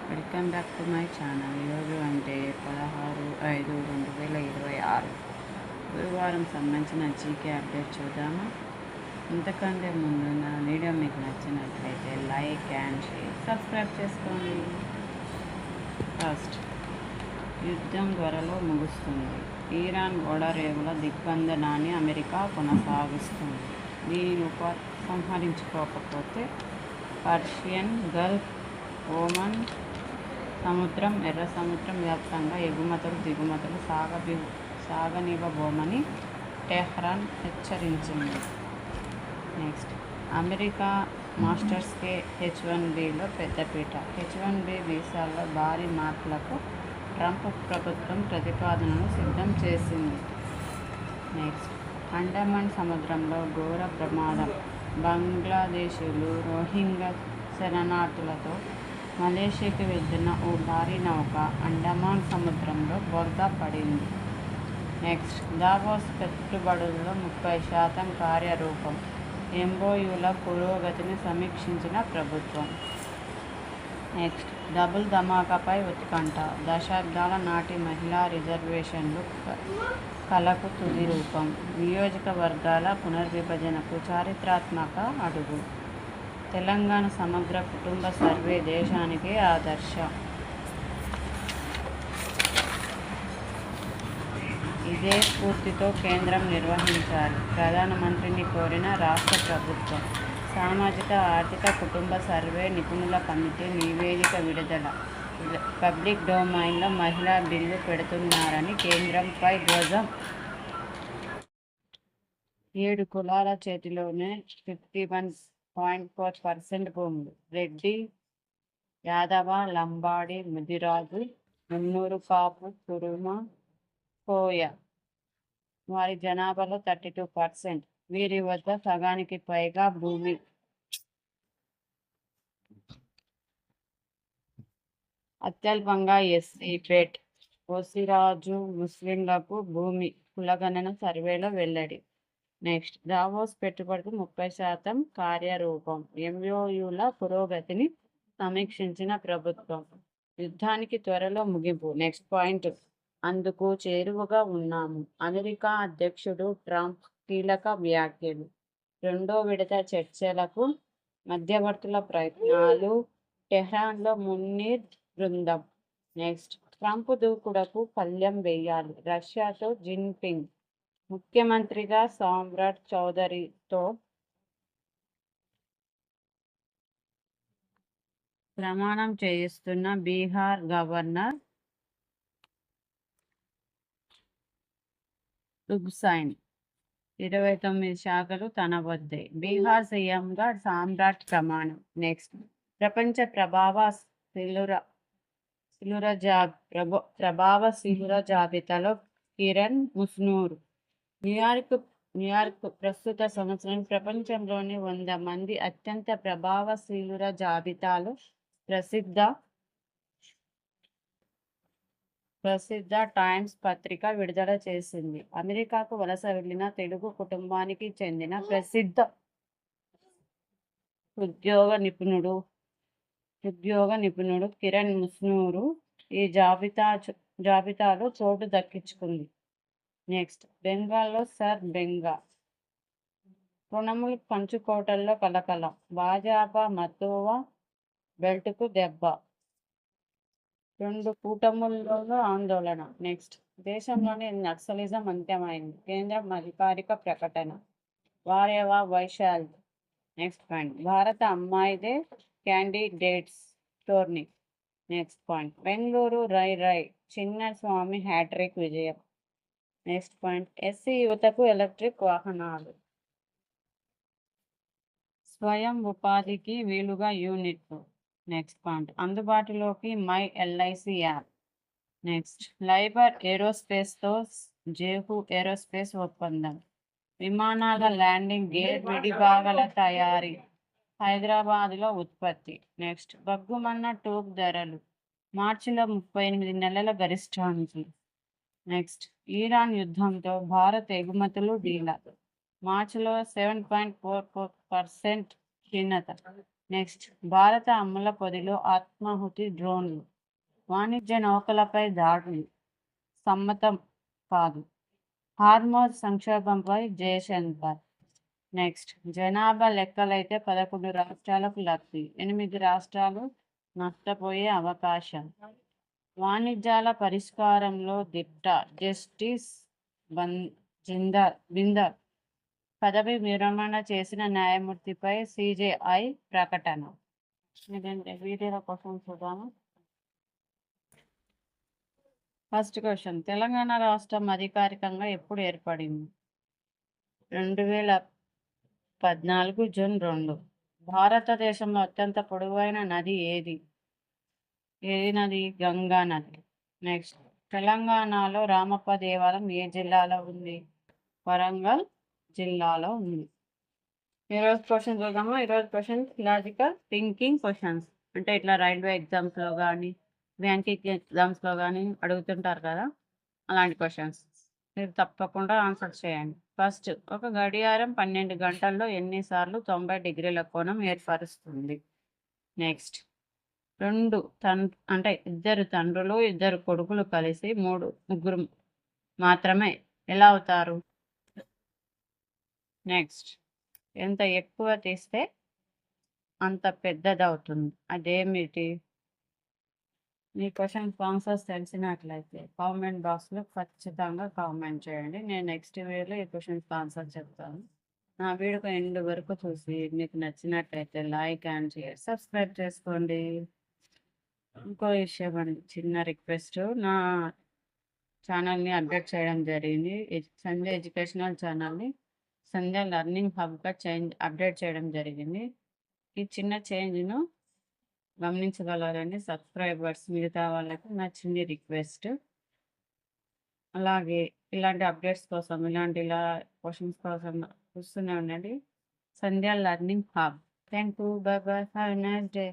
Welcome back to my channel. ఈరోజు అంటే 16/5/2026 గురువారం సంబంధించిన జీకే అప్డేట్ చూద్దాము. ఇంతకంటే ముందు నా వీడియో మీకు నచ్చినట్లయితే లైక్ అండ్ షేర్, సబ్స్క్రైబ్ చేసుకోండి. ఫస్ట్, యుద్ధం త్వరలో ముగుస్తుంది. ఇరాన్ ఓడరేవుల దిగ్బంధనాన్ని అమెరికా కొనసాగిస్తుంది. దీనిని ఉపసంహరించుకోకపోతే పర్షియన్ గల్ఫ్, ఓమన్ సముద్రం, ఎర్ర సముద్రం వ్యాప్తంగా ఎగుమతులు దిగుమతులు సాగనివ్వబోమని టెహ్రాన్ హెచ్చరించింది. నెక్స్ట్, అమెరికా మాస్టర్స్కే H1Bలో పెద్దపీట. H1B వీసాల్లో భారీ మార్పులకు ట్రంప్ ప్రభుత్వం ప్రతిపాదనను సిద్ధం చేసింది. నెక్స్ట్, అండమాన్ సముద్రంలో ఘోర ప్రమాదం. బంగ్లాదేశీయులు రోహింగ్యా శరణార్థులతో మలేషియాకి వెళ్తున్న ఓ భారీ నౌక అండమాన్ సముద్రంలో బోల్తా పడింది. నెక్స్ట్, దావోస్ పెట్టుబడుల్లో 30% కార్యరూపం. MOUల పురోగతిని సమీక్షించిన ప్రభుత్వం. నెక్స్ట్, డబుల్ ధమాకాపై ఉత్కంఠ. దశాబ్దాల నాటి మహిళా రిజర్వేషన్లు కలకు తుది రూపం. నియోజకవర్గాల పునర్విభజనకు చారిత్రాత్మక అడుగు. తెలంగాణ సమగ్ర కుటుంబ సర్వే దేశానికి ఆదర్శం. ఇదే స్ఫూర్తితో కేంద్రం నిర్వహించాలి. ప్రధానమంత్రిని కోరిన రాష్ట్ర ప్రభుత్వం. సామాజిక ఆర్థిక కుటుంబ సర్వే నిపుణుల కమిటీ నివేదిక విడుదల. పబ్లిక్ డొమైన్లో మహిళా బిల్లు పెడుతున్నారని కేంద్రంపై ధ్వజం. 7 కులాల చేతిలోనే 51.4% భూములు. రెడ్డి, యాదవ, లంబాడి, ముదిరాజు, మున్నూరు కాపు, కురుమ, కోయ వారి జనాభాలో 32%. వీరి వద్ద సగానికి పైగా భూమి. అత్యల్పంగా ఎస్సీ, పెట్, ఓసిరాజు, ముస్లింలకు భూమి. కులగణన సర్వేలో వెల్లడి. నెక్స్ట్, దావోస్ పెట్టుబడికి 30% కార్యరూపం. MOUల పురోగతిని సమీక్షించిన ప్రభుత్వం. యుద్ధానికి త్వరలో ముగింపు. నెక్స్ట్ పాయింట్, అందుకు చేరువగా ఉన్నాము. అమెరికా అధ్యక్షుడు ట్రంప్ కీలక వ్యాఖ్యలు. 2వ విడత చర్చలకు మధ్యవర్తుల ప్రయత్నాలు. టెహ్రాన్లో మున్నీర్ బృందం. నెక్స్ట్, ట్రంప్ దూకుడుకు పళ్లెం వేయాలి. రష్యాతో జిన్పింగ్. ముఖ్యమంత్రిగా సామ్రాట్ చౌదరితో ప్రమాణం చేయిస్తున్న బీహార్ గవర్నర్ రుగ్సైన్. 29 శాఖలు తన వద్దే. బీహార్ సీఎంగా సామ్రాట్ ప్రమాణం. నెక్స్ట్, ప్రపంచ ప్రభావశీలుర జాబితాలో కిరణ్ ముస్నూర్. న్యూయార్క్ ప్రస్తుత సంవత్సరం ప్రపంచంలోని 100 మంది అత్యంత ప్రభావశీలుర జాబితాలో ప్రసిద్ధ టైమ్స్ పత్రిక విడుదల చేసింది. అమెరికాకు వలస వెళ్లిన తెలుగు కుటుంబానికి చెందిన ప్రసిద్ధ ఉద్యోగ నిపుణుడు కిరణ్ ముస్నూరు ఈ జాబితాలో చోటు దక్కించుకుంది. నెక్స్ట్, బెంగాల్లో సర్ బెంగా. తృణమూల్ పంచుకోటల్లో కలకలం. భాజపా మతోవా బెల్ట్కు దెబ్బ. 2 కూటముల్లోనూ ఆందోళన. నెక్స్ట్, దేశంలోని నక్సలిజం అంత్యమైంది. కేంద్రం అధికారిక ప్రకటన. వారేవా వైశాల్. నెక్స్ట్ పాయింట్, భారత అమ్మాయిదే candidates tourney. Next point, Bengaluru రై చిన్నస్వామి హ్యాట్రిక్ విజయం. నెక్స్ట్ పాయింట్, ఎస్సీ యువతకు ఎలక్ట్రిక్ వాహనాలు. స్వయం ఉపాధికి వీలుగా యూనిట్లు. నెక్స్ట్ పాయింట్, అందుబాటులోకి మై LIC యాప్. నెక్స్ట్, లైబర్ ఏరోస్పేస్తో జేహూ ఏరోస్పేస్ ఒప్పందం. విమానాల ల్యాండింగ్ గేర్ విడిభాగాల తయారీ. హైదరాబాద్లో ఉత్పత్తి. నెక్స్ట్, బగ్గుమన్న టూబ్ ధరలు. మార్చిలో 38 నెలల గరిష్టానికి. నెక్స్ట్, ఇరాన్ యుద్ధంతో భారత్ ఎగుమతులు డీలా. మార్చిలో 7.44% క్షీణత. నెక్స్ట్, భారత అమ్ముల పొదిలో ఆత్మాహుతి డ్రోన్లు, వాణిజ్య నౌకలపై దాడులు సమ్మతం కాదు, హార్మోజ్ సంక్షోభంపై జయశంకర్. నెక్స్ట్, జనాభా లెక్కలైతే 11 రాష్ట్రాలకు లబ్ధి, 8 రాష్ట్రాలు నష్టపోయే అవకాశం, వాణిజ్యాల పరిష్కారంలో దిట్ట జస్టిస్ బిందర్, పదవి విరమణ చేసిన న్యాయమూర్తిపై సిజేఐ ప్రకటన. వీడియోల కోసం చూద్దాము. ఫస్ట్ క్వశ్చన్, తెలంగాణ రాష్ట్రం అధికారికంగా ఎప్పుడు ఏర్పడింది? 2014 జూన్ 2. భారతదేశంలో అత్యంత పొడవైన నది ఏది? ఏది నది? గంగా నది. నెక్స్ట్, తెలంగాణలో రామప్ప దేవాలయం ఏ జిల్లాలో ఉంది? వరంగల్ జిల్లాలో ఉంది. ఈరోజు క్వశ్చన్ చూద్దాము. ఈరోజు క్వశ్చన్స్ లాజికల్ థింకింగ్ క్వశ్చన్స్, అంటే ఇట్లా రైల్వే ఎగ్జామ్స్లో కానీ బ్యాంకింగ్ ఎగ్జామ్స్లో కానీ అడుగుతుంటారు కదా, అలాంటి క్వశ్చన్స్ మీరు తప్పకుండా ఆన్సర్ చేయండి. ఫస్ట్, ఒక గడియారం 12 గంటల్లో ఎన్నిసార్లు 90 డిగ్రీల కోణం ఏర్పరుస్తుంది? నెక్స్ట్, ఇద్దరు తండ్రులు 2 కొడుకులు కలిసి ముగ్గురు మాత్రమే ఎలా అవుతారు? నెక్స్ట్, ఎంత ఎక్కువ తీస్తే అంత పెద్దదవుతుంది, అదేమిటి? మీ క్వశ్చన్ ఆన్సర్స్ తెలిసినట్లయితే కామెంట్ బాక్స్లో ఖచ్చితంగా కామెంట్ చేయండి. నేను నెక్స్ట్ వీడియోలో ఈ క్వశ్చన్స్కి ఆన్సర్ చెప్తాను. నా వీడియోకి ఎండ్ వరకు చూసి మీకు నచ్చినట్లయితే లైక్ అండ్ షేర్, సబ్స్క్రైబ్ చేసుకోండి. ఇంకో విషయం అండి, చిన్న రిక్వెస్ట్, నా ఛానల్ని అప్డేట్ చేయడం జరిగింది. సంధ్య ఎడ్యుకేషనల్ ఛానల్ని సంధ్య లెర్నింగ్ హబ్గా అప్డేట్ చేయడం జరిగింది. ఈ చిన్న చేంజ్ను గమనించగలరని సబ్స్క్రైబర్స్ మిగతా వాళ్ళకి నా చిన్న రిక్వెస్ట్. అలాగే ఇలాంటి అప్డేట్స్ కోసం, ఇలా క్వశ్చన్స్ కోసం చూస్తూనే ఉండండి Sandhya learning hub. Thank you. Bye bye. Have a nice day.